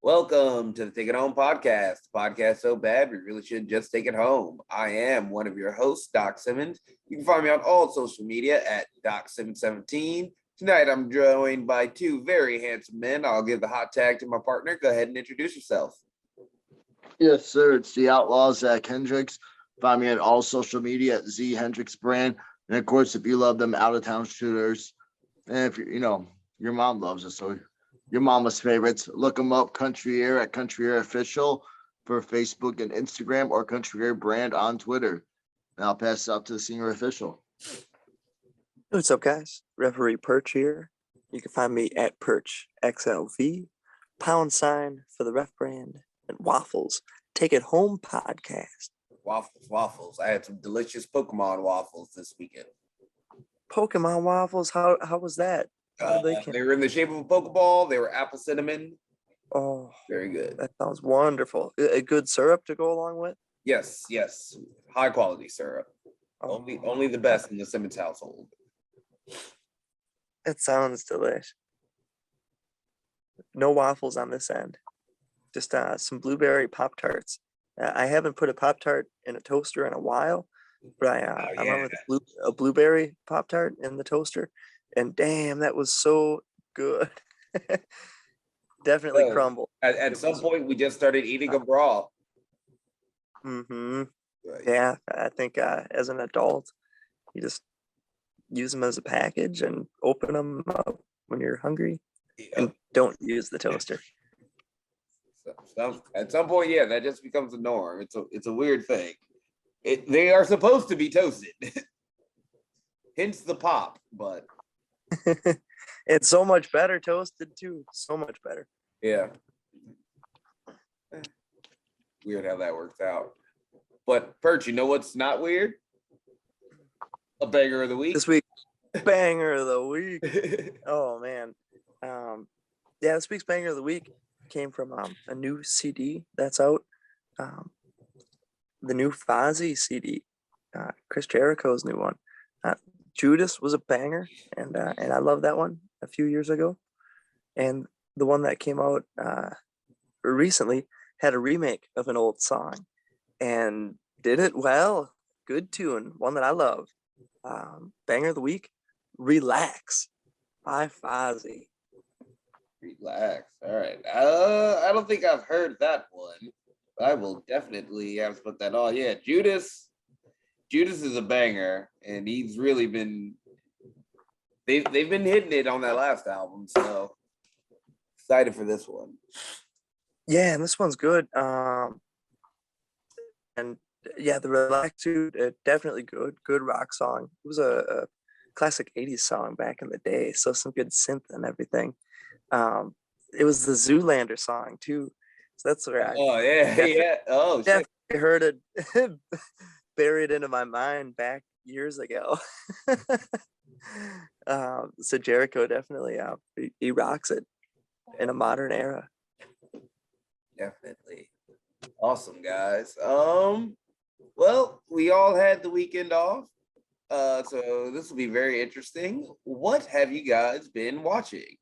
Welcome to the Take It Home podcast. Podcast so bad we really should just take it home. I am one of your hosts, Doc Simmons. You can find me on all social media at DocSimmons17. Tonight I'm joined by two very handsome men. I'll give the hot tag to my partner. Go ahead and introduce yourself. Yes, sir. It's the Outlaw Zach Hendricks. Find me on all social media at Z Hendricks Brand. And of course, if you love them out of town shooters, and if your mom loves us, so your mama's favorites, look them up. Country Air at Country Air Official for Facebook and Instagram, or Country Air Brand on Twitter. And I'll pass it out to the senior official. What's up, guys? Referee Perch here. You can find me at Perch XLV, # for the ref brand, and Waffles Take It Home podcast. Waffles. I had some delicious Pokemon waffles this weekend. Pokemon waffles? How was that? They were in the shape of a Pokeball. They were apple cinnamon. Oh, very good. That sounds wonderful. A good syrup to go along with? Yes. High quality syrup. Only the best in the Simmons household. It sounds delish. No waffles on this end. Just some blueberry Pop-Tarts. I haven't put a Pop-Tart in a toaster in a while, but I went with a blueberry Pop-Tart in the toaster, and damn, that was so good. Definitely crumbled. At some point, we just started eating them raw. Mm-hmm. Right. Yeah, I think as an adult, you just use them as a package and open them up when you're hungry, and don't use the toaster. So at some point, yeah, that just becomes a norm. It's a weird thing. They are supposed to be toasted, hence the pop. But it's so much better toasted too. So much better. Yeah. Weird how that works out. But Perch, you know what's not weird? A banger of the week. This week, banger of the week. Oh man. This week's banger of the week came from a new CD that's out. The new Fozzy CD, Chris Jericho's new one. Judas was a banger, and I love that one a few years ago. And the one that came out recently had a remake of an old song and did it well. Good tune, one that I love. Banger of the week, Relax by Fozzy. Relax. All right. I don't think I've heard that one. I will definitely have to put that on. Yeah, Judas is a banger, and he's really been they've been hitting it on that last album, so excited for this one. Yeah, and this one's good. And yeah, the Relax dude, definitely good rock song. It was a classic 80s song back in the day, so some good synth and everything. It was the Zoolander song too, so that's where I heard it buried into my mind back years ago. So Jericho definitely he rocks it in a modern era. Definitely. Awesome, guys. Well, we all had the weekend off, so this will be very interesting. What have you guys been watching?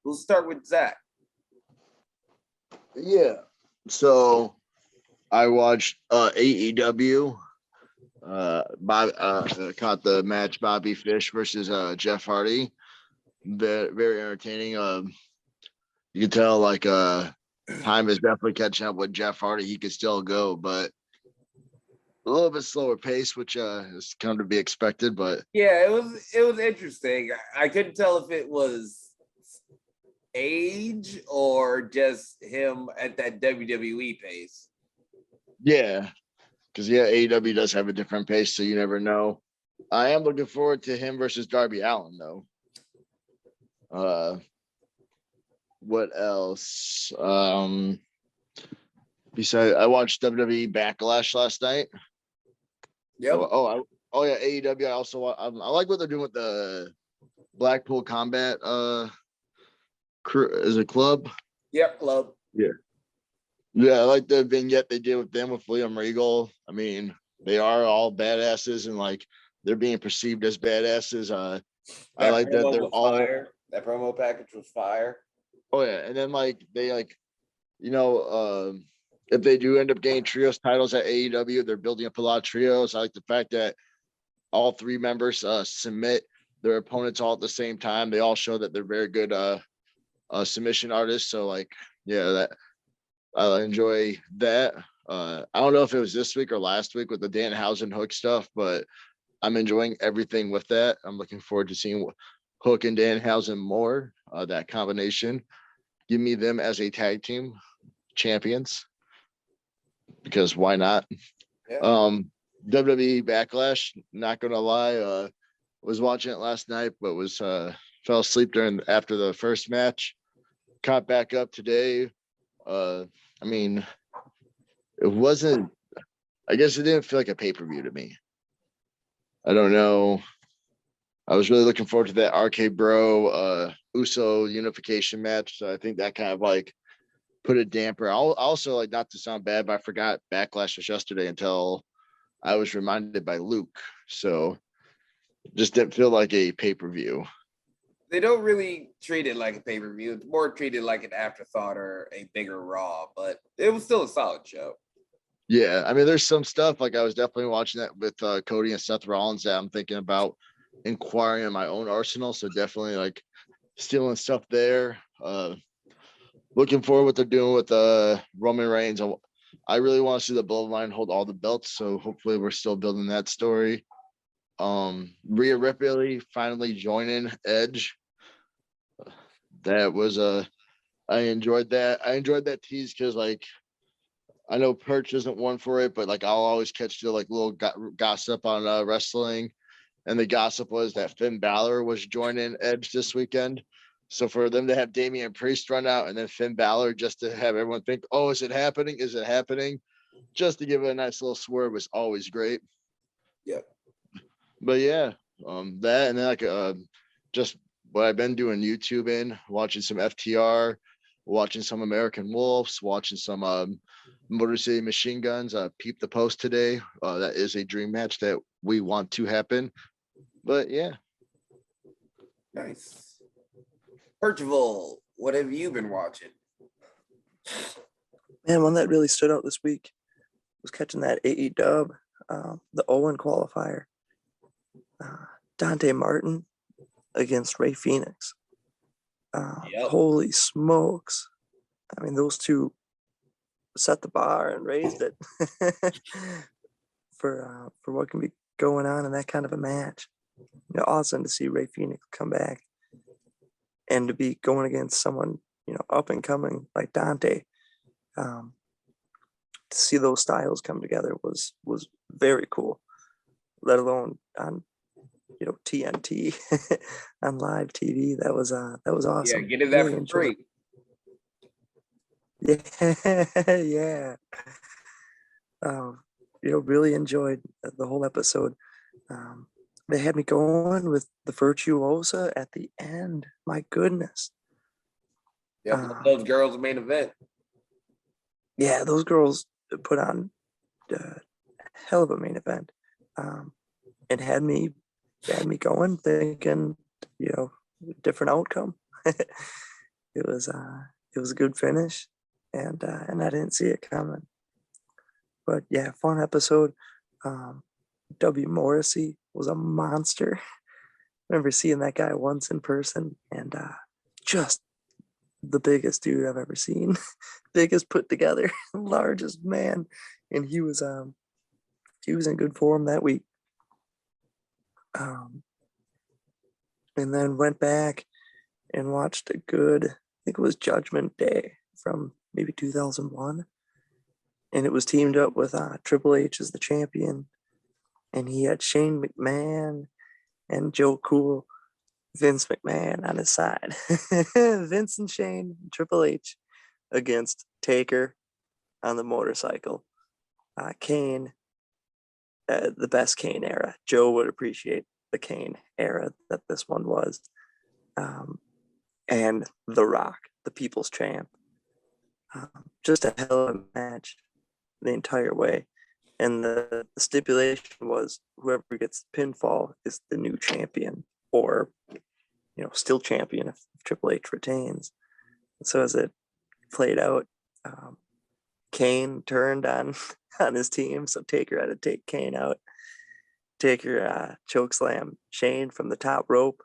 We'll start with Zach. Yeah. So I watched AEW. Caught the match Bobby Fish versus Jeff Hardy. Very entertaining. You can tell time is definitely catching up with Jeff Hardy. He could still go, but a little bit slower pace, which is kind of to be expected. But yeah, it was interesting. I couldn't tell if it was age or just him at that WWE pace. Yeah, because AEW does have a different pace, so you never know. I am looking forward to him versus Darby Allin, though. What else? Besides, I watched WWE Backlash last night. Yep. Yeah, AEW. I like what they're doing with the Blackpool Combat crew as a club. Yep, club. Yeah, I like the vignette they did with them with William Regal. I mean, they are all badasses, and they're being perceived as badasses. I like that they're all fire. That promo package was fire. Oh yeah, and then like they like, you know, if they do end up getting trios titles at AEW, they're building up a lot of trios. I like the fact that all three members submit their opponents all at the same time. They all show that they're very good submission artists. So like, yeah, that I enjoy that. I don't know if it was this week or last week with the Danhausen Hook stuff, but I'm enjoying everything with that. I'm looking forward to seeing Hook and Danhausen more. That combination. Give me them as a tag team champions because why not? Yeah. WWE Backlash. Not gonna lie, was watching it last night, but was fell asleep after the first match. Caught back up today. I mean, it wasn't. I guess it didn't feel like a pay per view to me. I don't know. I was really looking forward to that RK Bro Uso unification match. So I think that kind of like put a damper. I'll also like not to sound bad, but I forgot Backlash was yesterday until I was reminded by Luke. So just didn't feel like a pay per view. They don't really treat it like a pay per view. It's more treated like an afterthought or a bigger Raw, but it was still a solid show. Yeah, I mean, there's some stuff like I was definitely watching that with Cody and Seth Rollins that I'm thinking about inquiring in my own arsenal. So definitely like stealing stuff there. Looking forward what they're doing with Roman Reigns. I really want to see the Bloodline hold all the belts. So hopefully we're still building that story. Rhea Ripley finally joining Edge. That was I enjoyed that. I enjoyed that tease because like I know Perch isn't one for it, but like I'll always catch the like little gossip on wrestling, and the gossip was that Finn Balor was joining Edge this weekend. So for them to have Damian Priest run out and then Finn Balor just to have everyone think, oh, is it happening? Is it happening? Just to give it a nice little swerve was always great. Yep. But yeah, that and then like just what I've been doing YouTube in, watching some FTR, watching some American Wolves, watching some Motor City Machine Guns. Peep the Post today. That is a dream match that we want to happen. But yeah. Nice. Percival, what have you been watching? Man, one that really stood out this week was catching that AE the Owen qualifier. Dante Martin against Ray Phoenix. Yep. Holy smokes. I mean, those two set the bar and raised it for what can be going on in that kind of a match. You know, awesome to see Ray Phoenix come back and to be going against someone, you know, up and coming like Dante. To see those styles come together was very cool, let alone on, you know, TNT on live TV. That was awesome. Yeah, get it that Really for free. Yeah. You know, really enjoyed the whole episode. They had me going with the Virtuosa at the end. My goodness. Yep, those girls main event. Yeah, those girls put on a hell of a main event. And had me going thinking, you know, different outcome. It was a good finish, and I didn't see it coming. But yeah, fun episode. W. Morrissey was a monster. I remember seeing that guy once in person, and just the biggest dude I've ever seen. Biggest put together, largest man, and he was in good form that week. And then went back and watched a good, I think it was Judgment Day from maybe 2001. And it was teamed up with Triple H as the champion. And he had Shane McMahon and Joe Cool, Vince McMahon on his side. Vince and Shane, Triple H against Taker on the motorcycle. Kane, the best Kane era. Joe would appreciate the Kane era that this one was. And The Rock, the People's Champ. Just a hell of a match the entire way. And the stipulation was whoever gets the pinfall is the new champion, or, you know, still champion if Triple H retains. So as it played out, Kane turned on on his team, so Taker had to take Kane out. Taker choke slam Shane from the top rope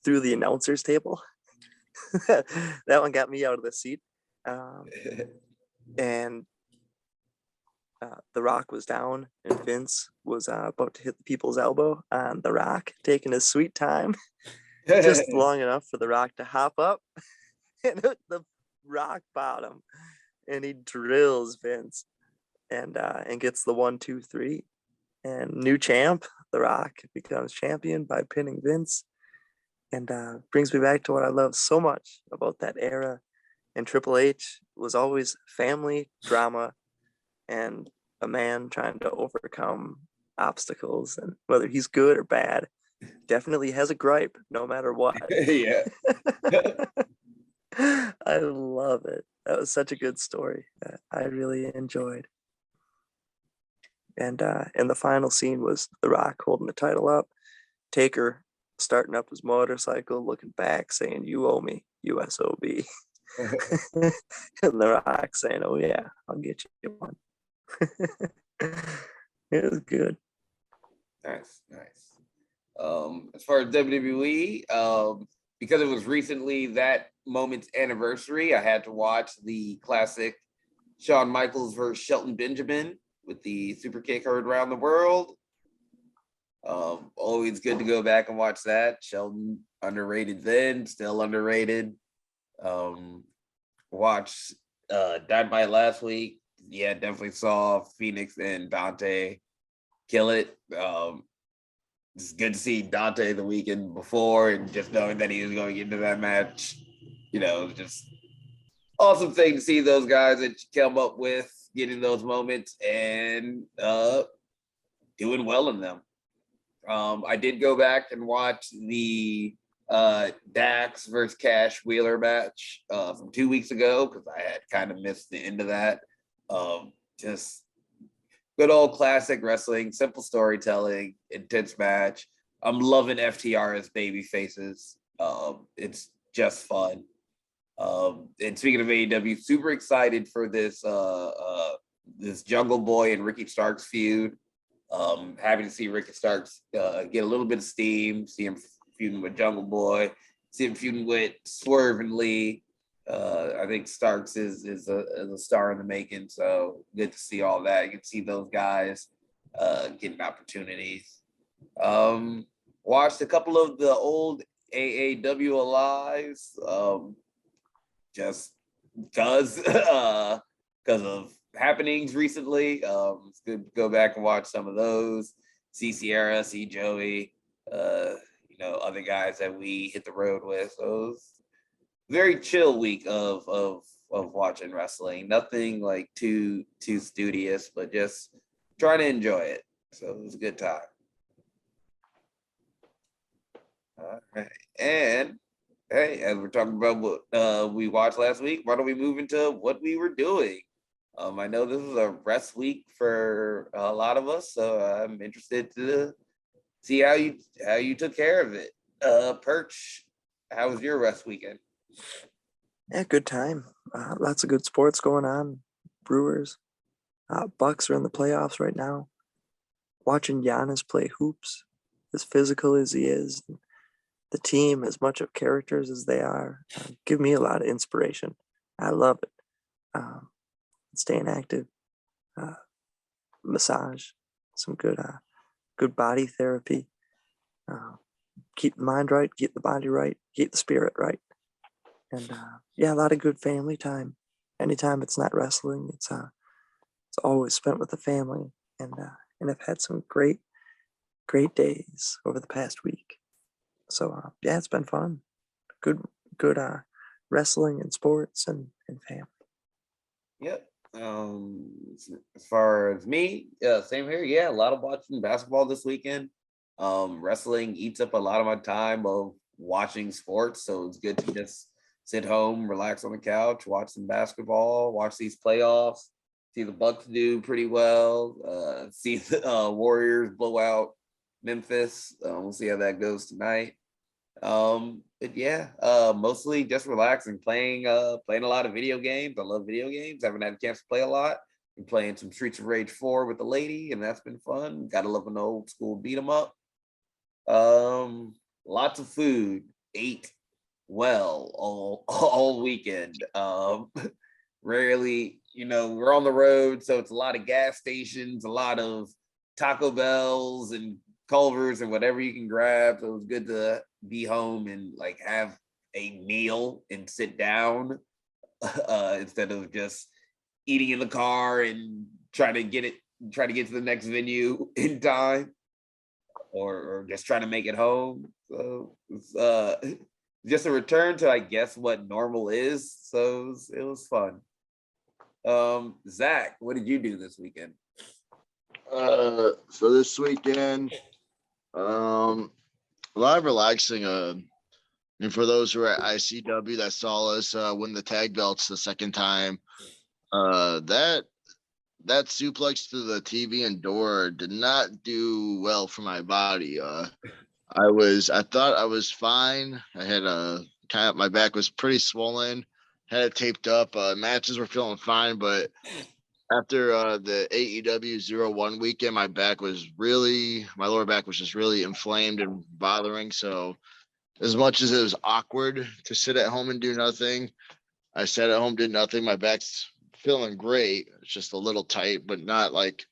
through the announcer's table. That one got me out of the seat. And The Rock was down, and Vince was about to hit the people's elbow on The Rock, taking his sweet time, just long enough for The Rock to hop up and hit the rock bottom, and he drills Vince and gets the 1-2-3. And new champ, The Rock, becomes champion by pinning Vince, and brings me back to what I love so much about that era. And Triple H was always family, drama, and a man trying to overcome obstacles. And whether he's good or bad, definitely has a gripe no matter what. Yeah. I love it. That was such a good story that I really enjoyed. And the final scene was The Rock holding the title up, Taker starting up his motorcycle, looking back, saying, "You owe me, USOB." And The Rock saying, "Oh yeah, I'll get you one." It was good. Nice. As far as WWE, because it was recently that moment's anniversary, I had to watch the classic Shawn Michaels versus Shelton Benjamin with the super kick heard around the world. Always good to go back and watch that. Shelton underrated then, still underrated. Watched Dynamite last week. Yeah, definitely saw Phoenix and Dante kill it. It's good to see Dante the weekend before, and just knowing that he was going into that match, just awesome thing to see those guys that you come up with getting those moments and doing well in them. I did go back and watch the Dax versus Cash Wheeler match from 2 weeks ago because I had kind of missed the end of that. Just good old classic wrestling, simple storytelling, intense match. I'm loving FTR as baby faces. It's just fun. And speaking of AEW, super excited for this this Jungle Boy and Ricky Starks feud. Happy to see Ricky Starks get a little bit of steam, see him feuding with Jungle Boy, see him feuding with Swerve and Lee. I think Starks is a star in the making, so good to see all that. You can see those guys getting opportunities. Watched a couple of the old AAW lives, just because of happenings recently. It's good to go back and watch some of those. See Sierra, see Joey, other guys that we hit the road with. So it was very chill week of watching wrestling. Nothing like too studious, but just trying to enjoy it. So it was a good time. All right. And hey, as we're talking about what we watched last week, why don't we move into what we were doing? I know this is a rest week for a lot of us, so I'm interested to see how you took care of it. Perch, how was your rest weekend? Yeah, good time. Lots of good sports going on. Brewers, Bucks are in the playoffs right now. Watching Giannis play hoops, as physical as he is, the team as much of characters as they are, give me a lot of inspiration. I love it. Staying active, massage, some good body therapy. Keep the mind right, keep the body right, keep the spirit right. And a lot of good family time. Anytime it's not wrestling, it's always spent with the family. And I've had some great days over the past week. So it's been fun. Good wrestling and sports and family. Yep. As far as me, same here. Yeah, a lot of watching basketball this weekend. Wrestling eats up a lot of my time of watching sports, so it's good to just sit home, relax on the couch, watch some basketball, watch these playoffs, see the Bucks do pretty well, see the Warriors blow out Memphis. We'll see how that goes tonight. But yeah, mostly just relaxing, playing a lot of video games. I love video games. Haven't had a chance to play a lot. Been playing some Streets of Rage 4 with the lady, and that's been fun. Gotta love an old school beat 'em up. Lots of food. Ate well all weekend. Rarely, we're on the road, so it's a lot of gas stations, a lot of Taco Bells and Culver's and whatever you can grab. So it was good to be home and like have a meal and sit down instead of just eating in the car and try to get to the next venue in time, or just trying to make it home. So it's just a return to, I guess, what normal is. So it was fun. Zach, what did you do this weekend? So this weekend, a lot of relaxing. And for those who are at ICW that saw us win the tag belts the second time, that suplex to the TV and door did not do well for my body. I thought I was fine. I had my back was pretty swollen, had it taped up. Matches were feeling fine, but after the AEW 01 weekend, my lower back was just really inflamed and bothering. So as much as it was awkward to sit at home and do nothing, I sat at home, did nothing. My back's feeling great. It's just a little tight, but not like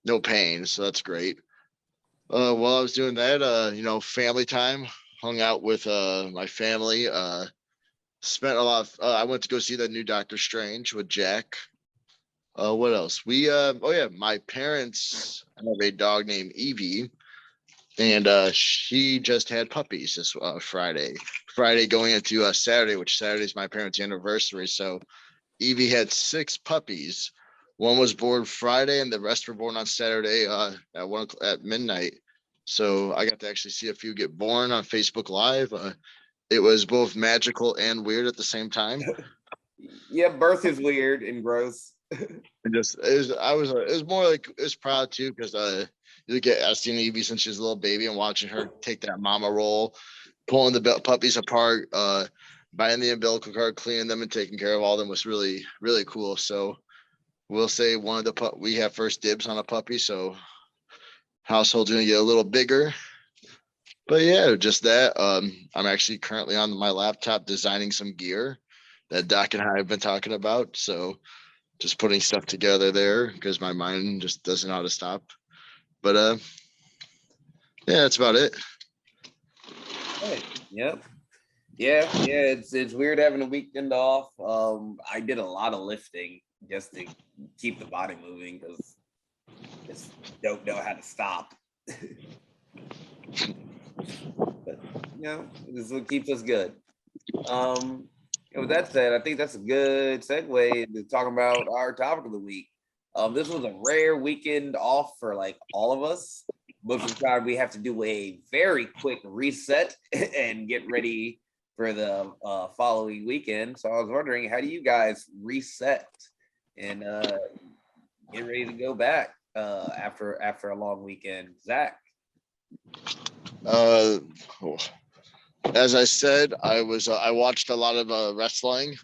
no pain. So that's great. While I was doing that, family time, hung out with my family. Spent a lot of. I went to go see the new Doctor Strange with Jack. What else? My parents have a dog named Evie, and she just had puppies this Friday. Friday going into Saturday, which Saturday is my parents' anniversary. So Evie had 6 puppies. One was born Friday, and the rest were born on Saturday at midnight. So I got to actually see a few get born on Facebook Live. It was both magical and weird at the same time. Yeah, birth is weird and gross. And just it was more like it was proud too because I've seen Evie since she was a little baby and watching her take that mama role, pulling the puppies apart, buying the umbilical cord, cleaning them, and taking care of all of them was really really cool. So we'll say we have first dibs on a puppy, so household's gonna get a little bigger. But yeah, just that. I'm actually currently on my laptop designing some gear that Doc and I have been talking about. So just putting stuff together there because my mind just doesn't know how to stop. But yeah, that's about it. Right. Yep. Yeah. It's weird having a weekend off. I did a lot of lifting just to keep the body moving because just don't know how to stop. But this is what keeps us good. With that said, I think that's a good segue into talking about our topic of the week. This was a rare weekend off for like all of us. Most of the time, we have to do a very quick reset and get ready for the following weekend. So I was wondering, how do you guys reset and get ready to go back after a long weekend? Zach. Uh, as I said, I watched a lot of wrestling.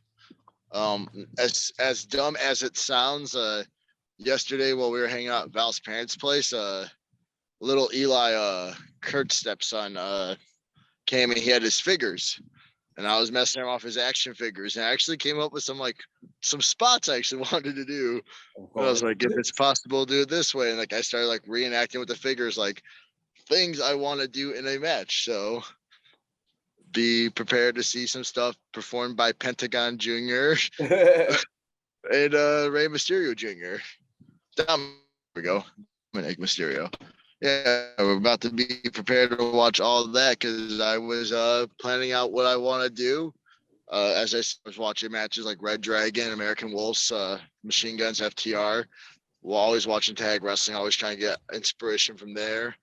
As dumb as it sounds, yesterday while we were hanging out at Val's parents' place, little Eli, Kurt's stepson, came and he had his figures, and I was messing him off his action figures, and I actually came up with some spots I actually wanted to do. And I was like, if it's possible, do it this way, and like I started like reenacting with the figures, like things I want to do in a match. So be prepared to see some stuff performed by Pentagon Jr. and Rey Mysterio Jr. There we go. Dominic Mysterio. Yeah, we're about to be prepared to watch all of that because I was planning out what I want to do. As I was watching matches like Red Dragon, American Wolves, Machine Guns, FTR. We're always watching tag wrestling, always trying to get inspiration from there.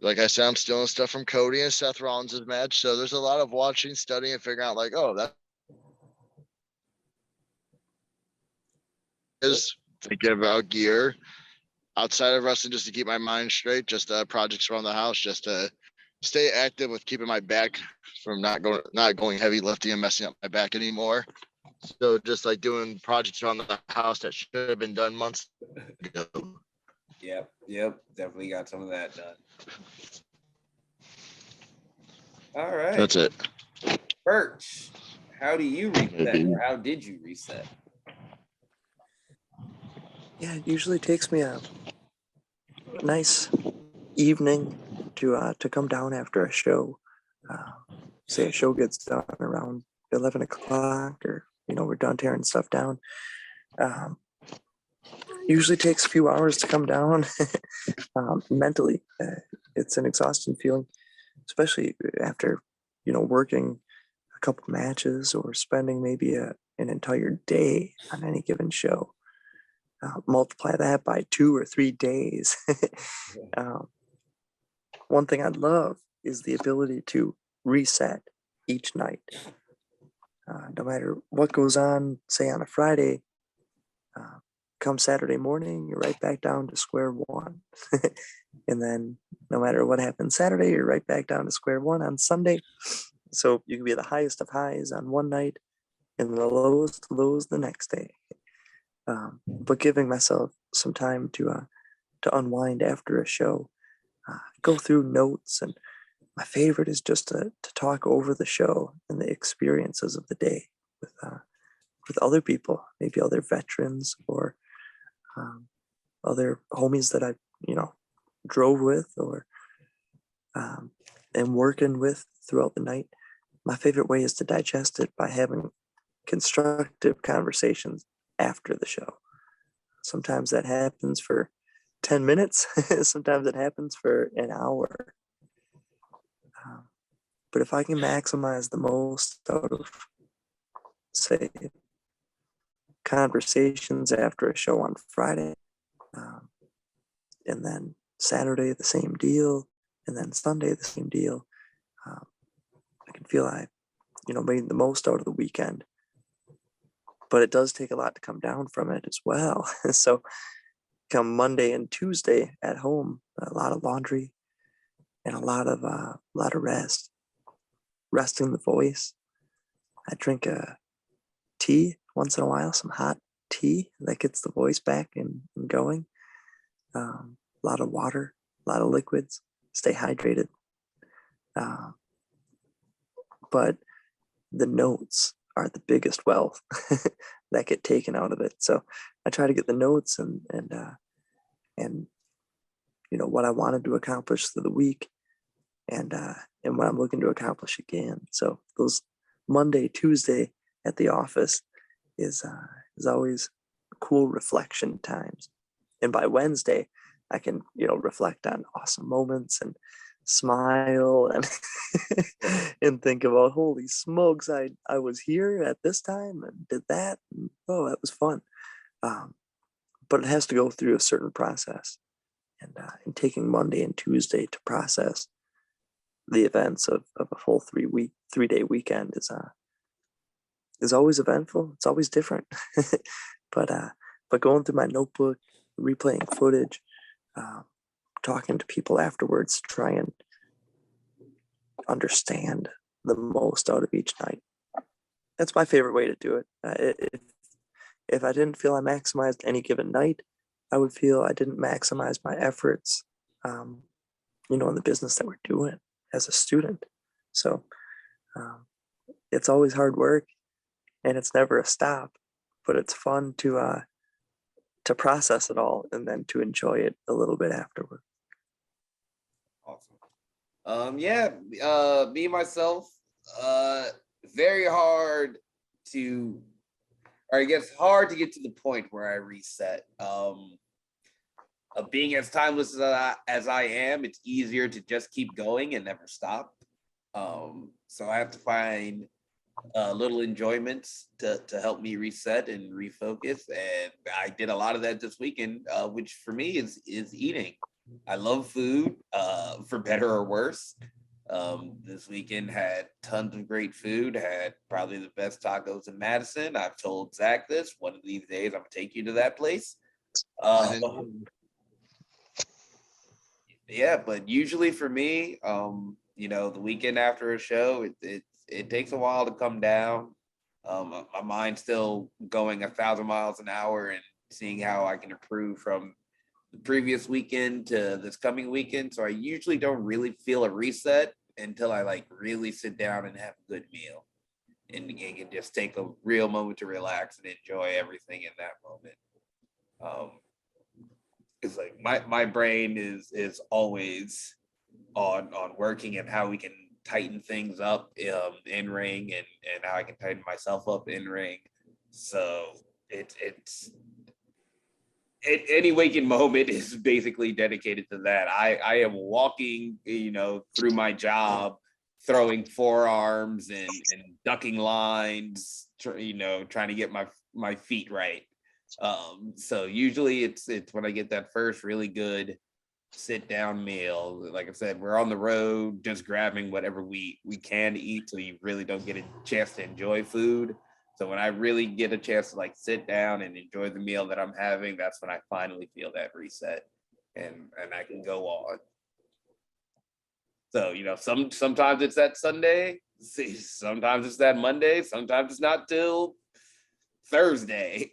Like I said, I'm stealing stuff from Cody and Seth Rollins' match. So there's a lot of watching, studying, and figuring out like, oh, that is thinking about gear outside of wrestling just to keep my mind straight, just projects around the house, just to stay active with keeping my back from not going heavy lifting and messing up my back anymore. So just like doing projects around the house that should have been done months ago. Yep. Definitely got some of that done. All right. That's it. Perch, how do you reset, or how did you reset? Yeah, it usually takes me a nice evening to come down after a show. Say a show gets done around 11 o'clock, or we're done tearing stuff down. Usually takes a few hours to come down. Mentally, it's an exhausting feeling, especially after working a couple matches or spending maybe an entire day on any given show. Multiply that by 2 or 3 days. um, One thing I love is the ability to reset each night. No matter what goes on, say on a Friday, come Saturday morning, you're right back down to square one. And then no matter what happens Saturday, you're right back down to square one on Sunday. So you can be the highest of highs on one night and the lowest of lows the next day. But giving myself some time to unwind after a show, go through notes, and my favorite is just to talk over the show and the experiences of the day with other people, maybe other veterans or other homies that I drove with or am working with throughout the night. My favorite way is to digest it by having constructive conversations after the show. Sometimes that happens for 10 minutes. Sometimes it happens for an hour. But if I can maximize the most out of, say, conversations after a show on Friday, and then Saturday the same deal, and then Sunday the same deal, I can feel I made the most out of the weekend. But it does take a lot to come down from it as well. So come Monday and Tuesday at home, a lot of laundry and a lot of resting the voice. I drink a tea once in a while, some hot tea that gets the voice back and going. A lot of water, a lot of liquids, stay hydrated. But the notes are the biggest wealth that get taken out of it. So I try to get the notes and what I wanted to accomplish through the week, and what I'm looking to accomplish again. So those Monday, Tuesday at the office is always cool reflection times, and by Wednesday I can reflect on awesome moments and smile and and think about, holy smokes, I was here at this time and did that, and, oh, that was fun. But it has to go through a certain process, and taking Monday and Tuesday to process the events of a full 3-day weekend is always eventful. It's always different. but going through my notebook, replaying footage, talking to people afterwards, try and understand the most out of each night. That's my favorite way to do it. If I didn't feel I maximized any given night, I would feel I didn't maximize my efforts, in the business that we're doing as a student. So it's always hard work, and it's never a stop, but it's fun to process it all and then to enjoy it a little bit afterward. Awesome. Me myself, very hard to, or I guess hard to get to the point where I reset. Being as timeless as I am, it's easier to just keep going and never stop. So I have to find little enjoyments to help me reset and refocus. And I did a lot of that this weekend, which for me is eating. I love food, for better or worse. This weekend had tons of great food, had probably the best tacos in Madison. I've told Zach this, one of these days I'm gonna take you to that place. Yeah, but usually for me, the weekend after a show, it takes a while to come down. My mind's still going 1,000 miles an hour and seeing how I can improve from the previous weekend to this coming weekend. So I usually don't really feel a reset until I like really sit down and have a good meal and can just take a real moment to relax and enjoy everything in that moment. It's like my brain is always on working and how we can tighten things up in ring and how I can tighten myself up in ring. So it's any waking moment is basically dedicated to that. I am walking, through my job, throwing forearms and ducking lines, trying to get my feet right. So usually it's when I get that first really good sit down meal. Like I said, we're on the road, just grabbing whatever we can eat, so you really don't get a chance to enjoy food. So when I really get a chance to like sit down and enjoy the meal that I'm having, that's when I finally feel that reset and I can go on. So sometimes it's that Sunday, sometimes it's that Monday, sometimes it's not till Thursday,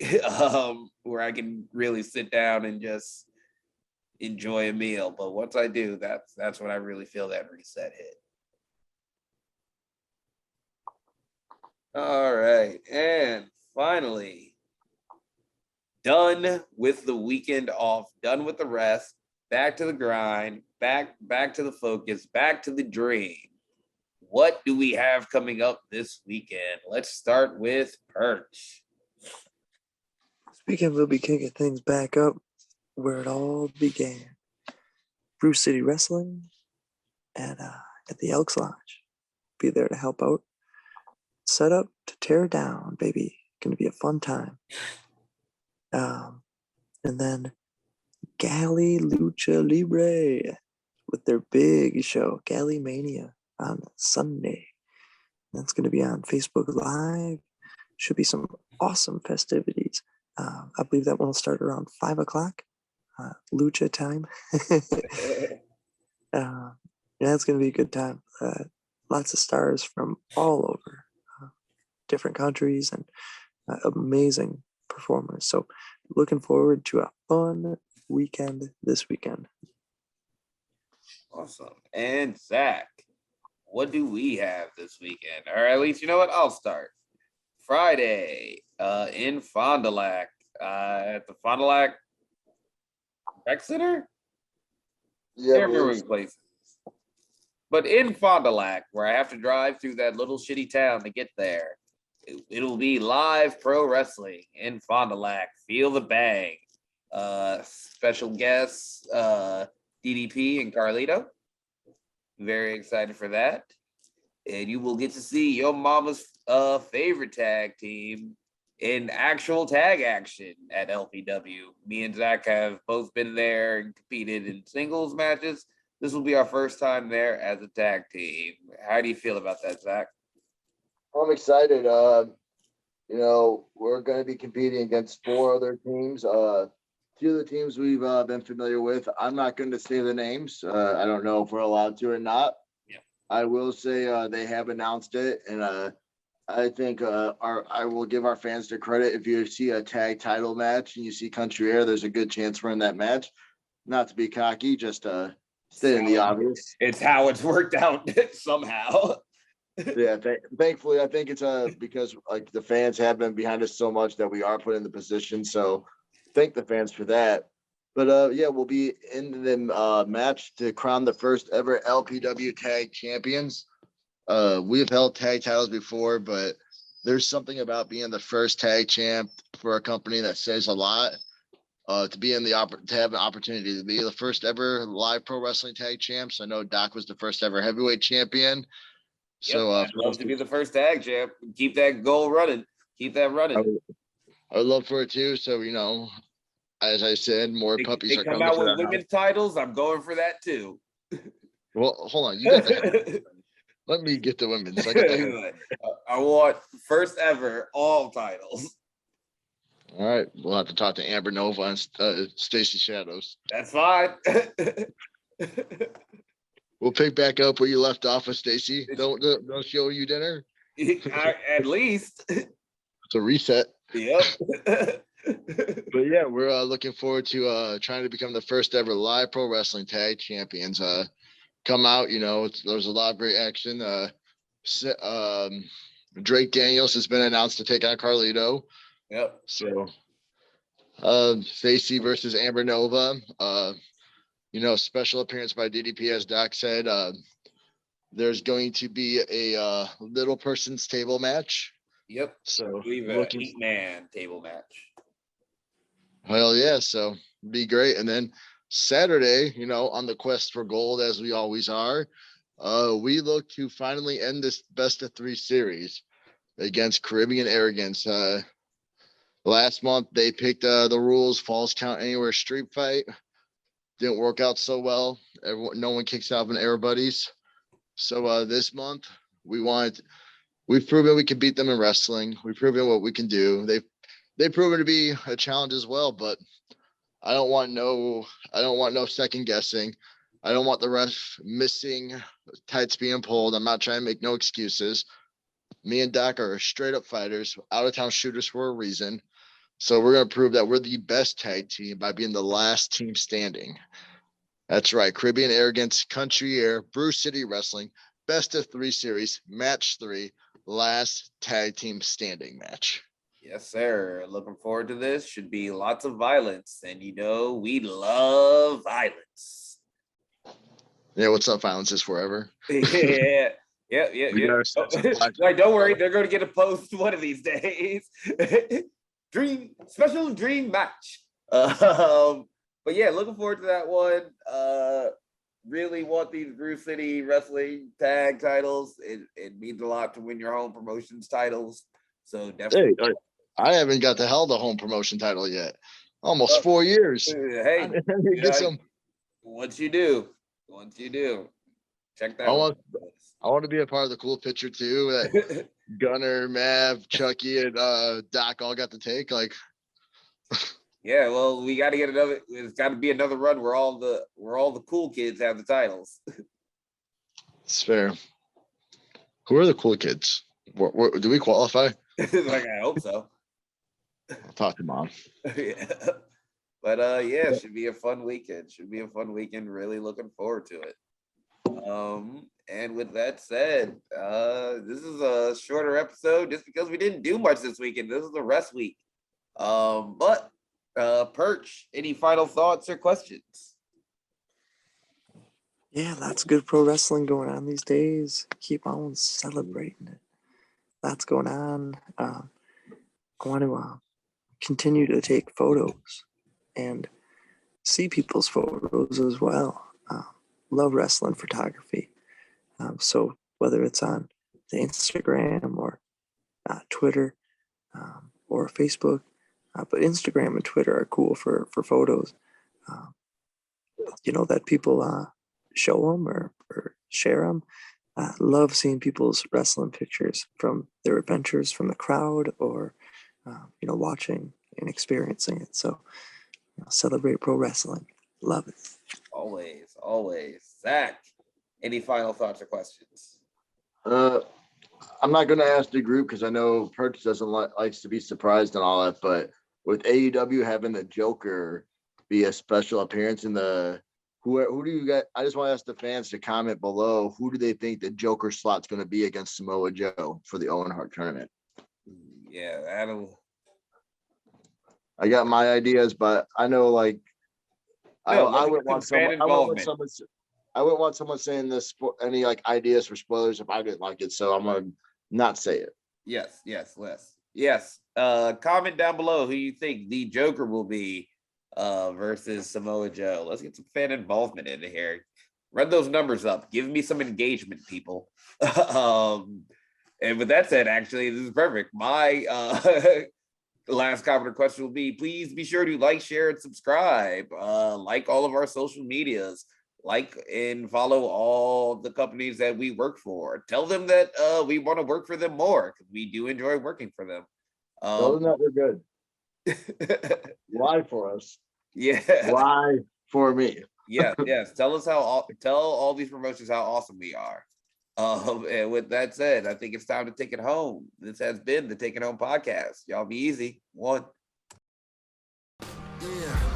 where I can really sit down and just enjoy a meal. But once I do, that's when I really feel that reset hit. All right, and finally, done with the weekend off, done with the rest, back to the grind, back to the focus, back to the dream. What do we have coming up this weekend? Let's start with Perch. This weekend we'll be kicking things back up where it all began. Brew City Wrestling at the Elks Lodge. Be there to help out. Set up to tear down, baby. Gonna be a fun time. And then Galley Lucha Libre with their big show, Galley Mania, on Sunday. That's gonna be on Facebook Live. Should be some awesome festivities. I believe that one will start around 5:00. Lucha time. Yeah, it's going to be a good time. Lots of stars from all over, different countries, and amazing performers. So looking forward to a fun weekend this weekend. Awesome. And Zach, what do we have this weekend? Or at least, you know what? I'll start. Friday in Fond du Lac, at the Fond du Lac Rec Center? Yeah, Can't remember which place. But in Fond du Lac, where I have to drive through that little shitty town to get there, it'll be live pro wrestling in Fond du Lac. Feel the bang. Special guests, DDP and Carlito. Very excited for that. And you will get to see your mama's favorite tag team in actual tag action at LPW. Me and Zach have both been there and competed in singles matches. This will be our first time there as a tag team. How do you feel about that, Zach? I'm excited. We're going to be competing against 4 other teams. Two of the teams we've been familiar with. I'm not going to say the names. I don't know if we're allowed to or not. Yeah. I will say they have announced it, and I think I will give our fans the credit. If you see a tag title match and you see Country Air, there's a good chance we're in that match. Not to be cocky, just stating the obvious. It's how it's worked out somehow. Yeah, thankfully, I think it's because like the fans have been behind us so much that we are put in the position. So thank the fans for that. But yeah, we'll be in the match to crown the first ever LPW tag champions. We've held tag titles before, but there's something about being the first tag champ for a company that says a lot. To be in to have an opportunity to be the first ever live pro wrestling tag champs. I know Doc was the first ever heavyweight champion. So I'd love to be the first tag champ. Keep that goal running. Keep that running. I would love for it too. So as I said, more puppies are come coming out to with women's titles. I'm going for that too. Well, hold on. You got the let me get the women's. I want first ever all titles. All right, we'll have to talk to Amber Nova and Stacy Shadows. That's fine. we'll pick back up where you left off with Stacy. Don't she owe you dinner? At least. It's a reset. Yep. But yeah, we're looking forward to trying to become the first ever live pro wrestling tag champions. Come out, there's a lot of great action. Drake Daniels has been announced to take on Carlito. Yep. So Stacy versus Amber Nova. Special appearance by DDP, as Doc said. There's going to be a little person's table match. Yep. So We've a 8-man table match. Hell yeah. So be great. And then Saturday, on the quest for gold, as we always are, we look to finally end this best of 3 series against Caribbean Arrogance. Last month they picked the rules falls count anywhere street fight. Didn't work out so well. No one kicks out of an air buddies. So this month we've proven we can beat them in wrestling. We've proven what we can do. They've proven to be a challenge as well, but I don't want no second guessing. I don't want the ref missing tights being pulled. I'm not trying to make no excuses. Me and Doc are straight up fighters, out of town shooters for a reason. So we're going to prove that we're the best tag team by being the last team standing. That's right. Caribbean Arrogance, Country Air, Brew City Wrestling, best of 3 series, match 3, last tag team standing match. Yes, sir. Looking forward to this. Should be lots of violence. And we love violence. Yeah, what's up? Violence is forever. Yeah. Like, don't worry, they're going to get a post one of these days. Special dream match. But yeah, looking forward to that one. Really want these Brew City Wrestling tag titles. It means a lot to win your home promotions titles. So definitely. Hey, I haven't got the home promotion title yet. Almost 4 years. Hey, get some. Once you do, check that. I want to be a part of the cool picture too. That Gunner, Mav, Chucky, and Doc all got to take. Like, yeah. Well, we got to get another. It's got to be another run where all the cool kids have the titles. It's fair. Who are the cool kids? Do we qualify? Like, I hope so. I'll talk to Mom. Yeah. But yeah, it should be a fun weekend. Really looking forward to it. And with that said, this is a shorter episode just because we didn't do much this weekend. This is a rest week. But Perch, any final thoughts or questions? Yeah, lots of good pro wrestling going on these days. Keep on celebrating it. Lots going on. I want to continue to take photos and see people's photos as well. Love wrestling photography. So whether it's on the Instagram or Twitter or Facebook, but Instagram and Twitter are cool for photos. That people show them or share them. Love seeing people's wrestling pictures from their adventures from the crowd or, watching and experiencing it. So celebrate pro wrestling. Love it. Always. Zach, any final thoughts or questions? I'm not going to ask the group because I know Perch doesn't likes to be surprised and all that, but with AEW having the Joker be a special appearance in the who do you got? I just want to ask the fans to comment below. Who do they think the Joker slot's going to be against Samoa Joe for the Owen Hart tournament? Yeah, that'll. I got my ideas, but I know I wouldn't want someone. I wouldn't want someone saying this any ideas for spoilers if I didn't like it. So I'm gonna not say it. Yes. Comment down below who you think the Joker will be versus Samoa Joe. Let's get some fan involvement into here. Run those numbers up. Give me some engagement, people. And with that said, actually, this is perfect. My last comment or question will be, please be sure to like, share, and subscribe. Like all of our social medias. Like and follow all the companies that we work for. Tell them that we want to work for them more because we do enjoy working for them. Tell them that we're good. Why for us? Yeah. Why for me? Yes. Tell us tell all these promotions how awesome we are. And with that said, I think it's time to take it home. This has been the Take It Home podcast. Y'all be easy. One. Yeah.